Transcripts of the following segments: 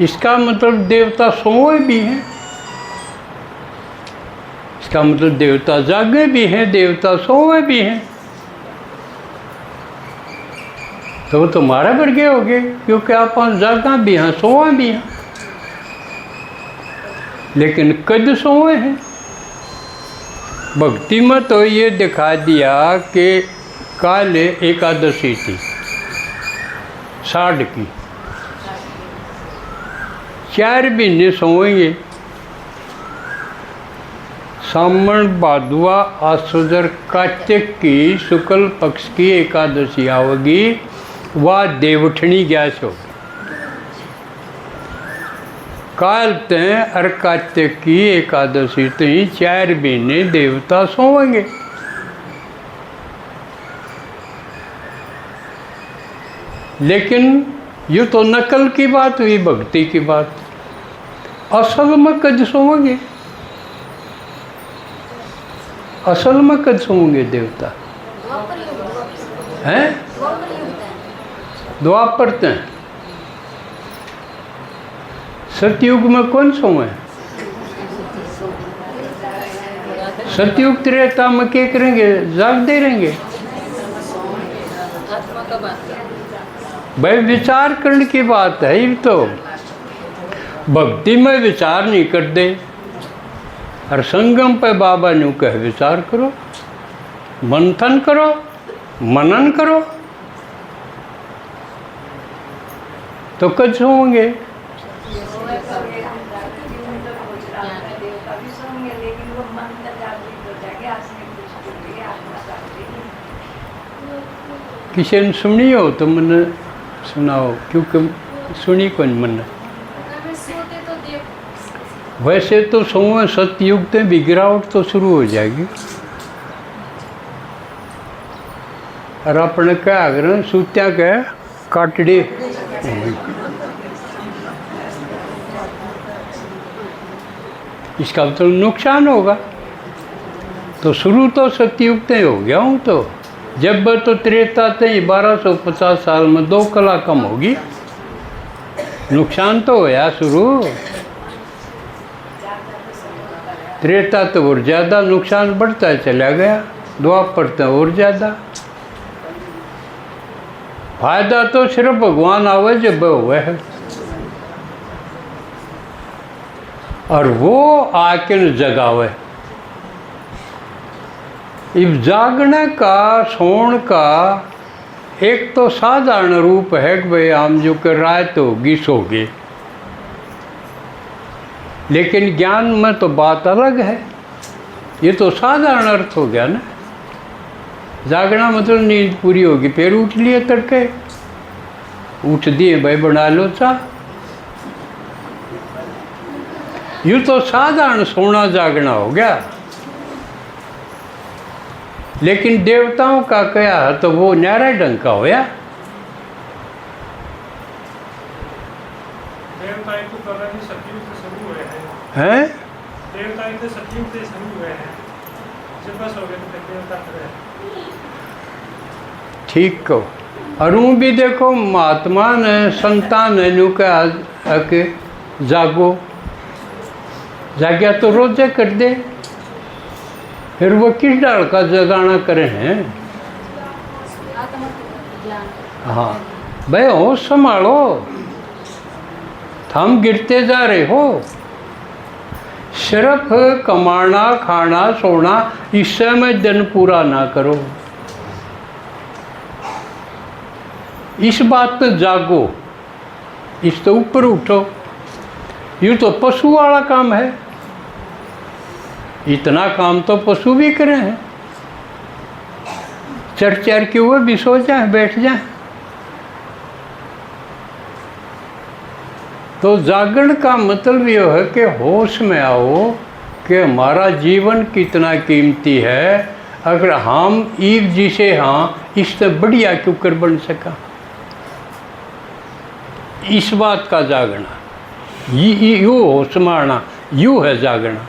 इसका मतलब देवता सोए भी हैं, इसका मतलब देवता जागे भी हैं, देवता सोए भी हैं। तो वो तुम्हारे वर्गे हो गए, क्योंकि आप जागा भी हैं, सोए भी हैं। लेकिन कद सोए हैं। भक्ति में तो ये दिखा दिया कि काल एकादशी थी, साढ़ की, 4 महीने सोएंगे। सावन भादवा आश्वजर कार्तिक की शुक्ल पक्ष की एकादशी आओगी, वह देवठनी गैस होगी। काल तय और कार्तिक की एकादशी तय 4 महीने देवता सोएंगे। लेकिन ये तो नकल की बात हुई, भक्ति की बात। असल में कद सोएंगे, असल में कद सोएंगे देवता हैं? द्वापर तय। सतयुग में कौन सोए? सतयुग त्रेता में क्या करेंगे? जागते रहेंगे। भाई विचार करने की बात है। ये तो भक्ति में विचार नहीं करते, और संगम पे बाबा ने कहे विचार करो, मंथन करो, मनन करो, तो कुछ होंगे। किसी ने सुनी हो तो मैंने सुनाओ, क्योंकि सुनी कौन मन। वैसे तो सोए सतयुग से भी गिरावट तो शुरू हो जाएगी। और अपने क्या आग्रह सूत्या के काटड़े इसका तो नुकसान होगा। तो शुरू तो सतयुग से हो गया हूँ, तो जब तो त्रेता से 1250 साल में 2 कला कम होगी। नुकसान तो होया शुरू, त्रेता तो और ज़्यादा नुकसान बढ़ता चला गया, द्वापर तो और ज़्यादा। फायदा तो सिर्फ भगवान आवे जब हुआ है, और वो आके जगावे। इस जागने का, सोण का एक तो साधारण रूप है कि भाई हम जो कर रात होगी सोगे। लेकिन ज्ञान में तो बात अलग है। ये तो साधारण अर्थ हो गया ना। जागना मतलब नींद पूरी होगी, फिर उठ लिए तड़के, उठ दिए भाई बना लो चाह। यूँ तो साधारण सोना जागना हो गया। लेकिन देवताओं का क्या है तो वो न्यारा ढंग का होया। हैं? ठीक को। और वो भी देखो महात्मा ने, संतान ने नु कहा कि जागो, जाग्या तो रोजे कर दे। फिर वो किस डाल का जगाना करे हैं? हाँ भाई होश संभालो, हम गिरते जा रहे हो। सिर्फ कमाना, खाना, सोना, इससे में दिन पूरा ना करो। इस बात पे जागो, इस तो ऊपर उठो। यूँ तो पशु वाला काम है, इतना काम तो पशु भी करे हैं। चर के हुए भी सो जाए, बैठ जाए। तो जागरण का मतलब ये है कि होश में आओ कि हमारा जीवन कितना कीमती है। अगर हम ईव जिसे हाँ इससे बढ़िया क्यों कर बन सका, इस बात का जागना, यू होश मारना, यू है जागना।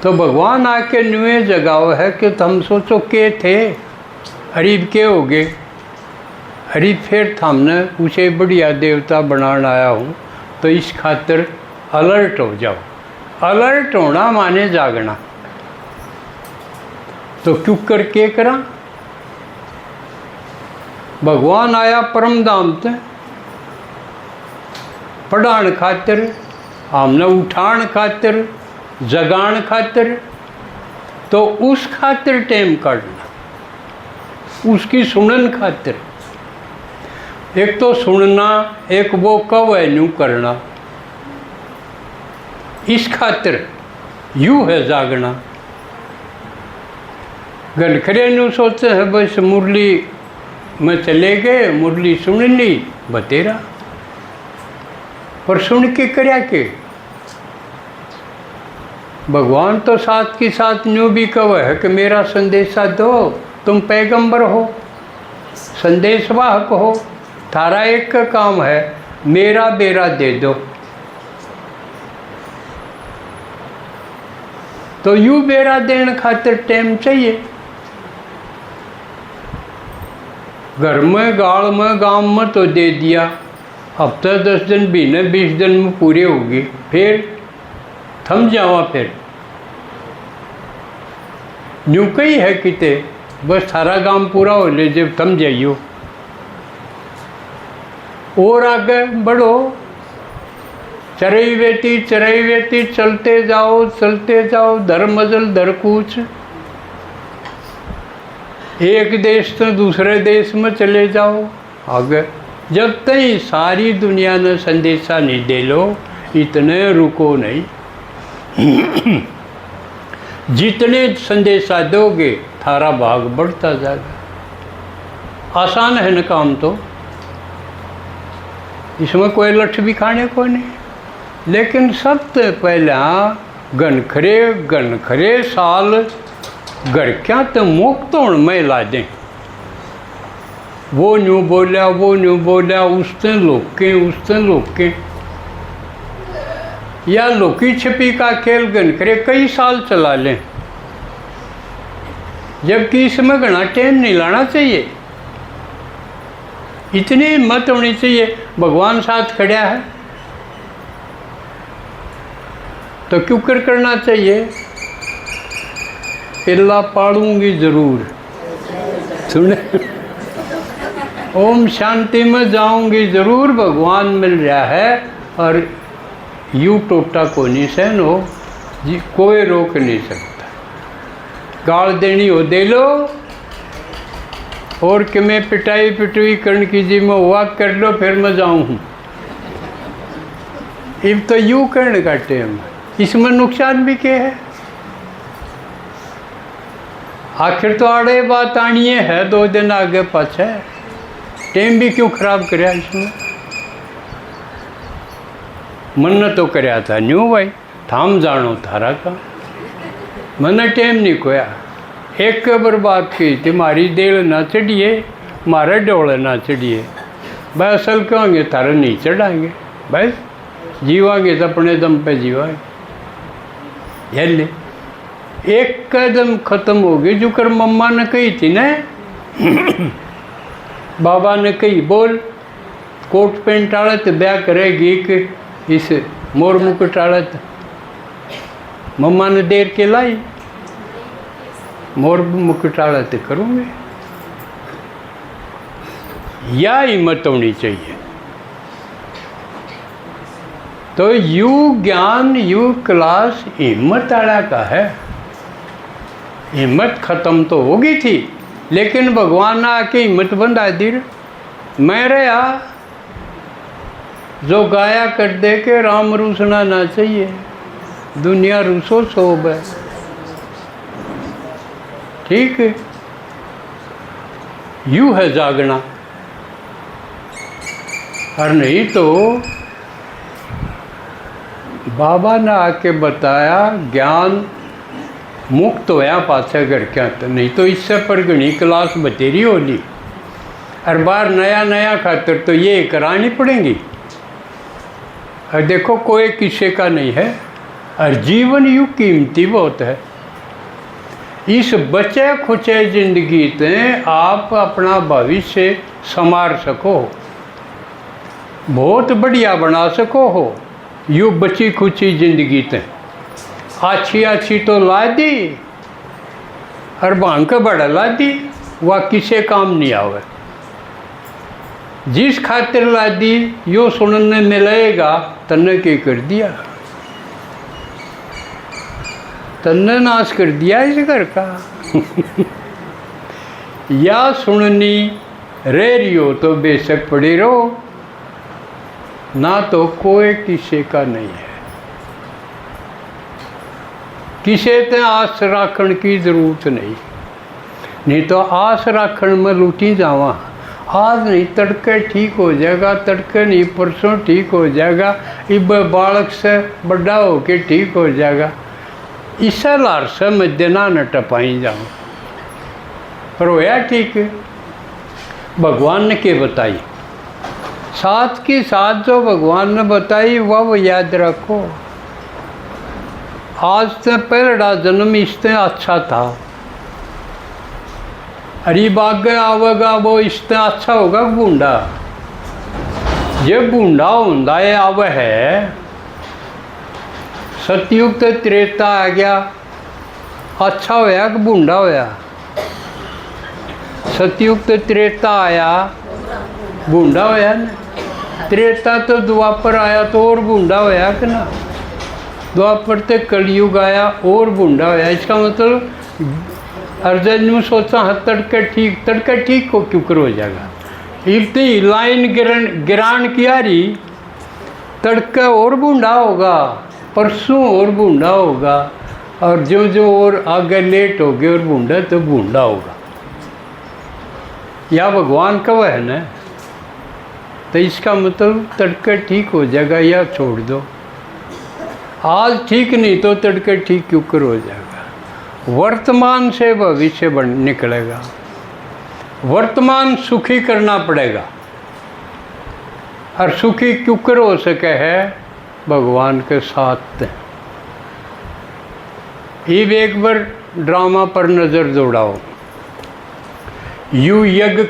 तो भगवान आके नुए जगाओ है कि तुम सोचो के थे, अरीब के हो गए, अरे फिर थामने उसे बढ़िया देवता बनाने आया हूँ, तो इस खातिर अलर्ट हो जाओ। अलर्ट होना माने जागना। तो क्यों कर के करा? भगवान आया परम धाम ते पढ़ाण खातिर, हमने उठाण खातिर, जगाण खातिर। तो उस खातिर टाइम काटना, उसकी सुनन खातिर। एक तो सुनना, एक वो कव है न्यू करना। इस खातिर यू है जागना। गनखरे न्यू सोचते हैं बस मुरली में चले गए, मुरली सुन ली बतेरा, पर सुन के करया के? भगवान तो साथ के साथ न्यू भी कव है कि मेरा संदेशा दो, तुम पैगंबर हो, संदेशवाहक हो, थारा एक का काम है मेरा बेरा दे दो। तो यू बेरा देने खातिर टाइम चाहिए। घर में, गाड़ में, गांव में तो दे दिया, हफ्ता 10 दिन, महीने 20 दिन में पूरे होगी, फिर थम जावा। फिर न्यू कही है किते बस सारा काम पूरा हो ले जब थम जाइयो, और आगे बढ़ो। चरई वेती चलते जाओ धर मजल धर कूच। एक देश तो दूसरे देश में चले जाओ आगे। जब तक सारी दुनिया ने संदेशा नहीं दे लो, इतने रुको नहीं। जितने संदेशा दोगे थारा भाग बढ़ता जाएगा। आसान है न काम तो, इसमें कोई लठ भी खाने को नहीं। लेकिन सबसे पहले गनखरे साल घर क्या तो मुक्त होने में ला दें। वो न्यू बोलिया, उसने लोके या लोकी छिपी का खेल गनखरे कई साल चला लें, जबकि इसमें घना टाइम नहीं लाना चाहिए। इतनी हिम्मत होनी चाहिए। भगवान साथ खड़ा है तो क्यों करना चाहिए? पिल्ला पालूंगी जरूर, सुने, ओम शांति में जाऊंगी जरूर, भगवान मिल रहा है। और यू टोटा को नहीं सहन हो जी, कोई रोक नहीं सकता। गाल देनी हो दे लो, और कि मैं पिटाई करने की जी मैं हुआ कर लो, फिर मैं जाऊँ हूँ। अब तो यूँ करने का टाइम, इसमें नुकसान भी क्या है? आखिर तो आड़े बात आनी है 2 दिन आगे पाछे, टाइम भी क्यों खराब कराया इसमें? मन तो कराया था न्यू भाई, थाम जानो थारा का, मैंने टाइम नहीं खोया। एक बर्बाद की थी, मारी देल ना चढ़िए, मारे डोले ना चढ़िए। भाई असल कहोगे थारा नहीं चढ़ाएंगे, बस जीवांगे तो अपने दम पे जीवाएंगे। ले एक कदम खत्म हो गई, जो कर मम्मा ने कही थी ना, बाबा ने कही बोल कोट पेंट आड़त ब्याह करेगी कि इस मोर मुकुट आड़त। मम्मा ने देर के लाई, मोर मुकुट आड़त करूँगे। या हिम्मत होनी चाहिए। तो यू ज्ञान, यू क्लास हिम्मत आड़ा का है। हिम्मत खत्म तो हो गई थी, लेकिन भगवान ने आके हिम्मत बंधा दी। मैं रहा जो गाया कर दे के राम रूसना ना चाहिए, दुनिया रूसो सोब है। ठीक है, यू है जागना। और नहीं तो बाबा ने आके बताया ज्ञान मुक्त होया पाछे घर क्या, तो नहीं तो इससे पर घनी क्लास बतेरी होली। और बार नया खातर तो ये करानी पड़ेंगी। और देखो कोई किसी का नहीं है, और जीवन यूँ कीमती बहुत है। इस बचे खुचे जिंदगी ते आप अपना भविष्य संवार सको, बहुत बढ़िया बना सको हो। यू बची खुची जिंदगी ते अच्छी अच्छी तो ला दी और भांग के बड़ा ला दी, वह किसे काम नहीं आवे। जिस खातिर ला दी यो सुनने मिलेगा, तन्ने के कर दिया, तन्ने नाश कर दिया इस घर का। या सुननी रह रही हो तो बेशक पड़े रहो, ना तो कोई किसी का नहीं है। किसे ते आस राखण की जरूरत नहीं तो आस राखण में लूटी जावा। आज नहीं तड़के ठीक हो जाएगा, तड़के नहीं परसों ठीक हो जाएगा, इब बालक से बड़ा हो के ठीक हो जाएगा। इसे लार से मध्यना न टपाई जाऊँ, रोया ठीक है। भगवान ने के बताई, साथ की साथ जो भगवान ने बताई वह याद रखो। आज से पहला जन्म इससे अच्छा था, अरे बागे आवेगा वो इससे अच्छा होगा बूढ़ा। ये बूढ़ा होंदा है आवे है, सतयुग तो त्रेता आ गया, अच्छा होया कि बूढ़ा होया। सतयुग तो त्रेता आया, बूढ़ा होया ना। त्रेता तो द्वापर आया तो और बूढ़ा होया कि ना। द्वापर ते कलयुग आया और बूढ़ा होया। इसका मतलब अर्जुन ने सोचा हाँ तड़के ठीक को क्यों कर हो जाएगा। इतनी लाइन गिरान किया रही, तड़के और बूढ़ा होगा, परसों और बूढ़ा होगा, और जो जो और आगे लेट हो गए और बूढ़ा तो बूढ़ा होगा। या भगवान का वह है ना, तो इसका मतलब तड़के ठीक हो जाएगा या छोड़ दो। आज ठीक नहीं तो तड़के ठीक क्यों कर हो जाएगा। वर्तमान से भविष्य बन निकलेगा, वर्तमान सुखी करना पड़ेगा। और सुखी क्यों कर हो सके है, भगवान के साथ। ये एक बार ड्रामा पर नज़र दौड़ाओ। यू यज्ञ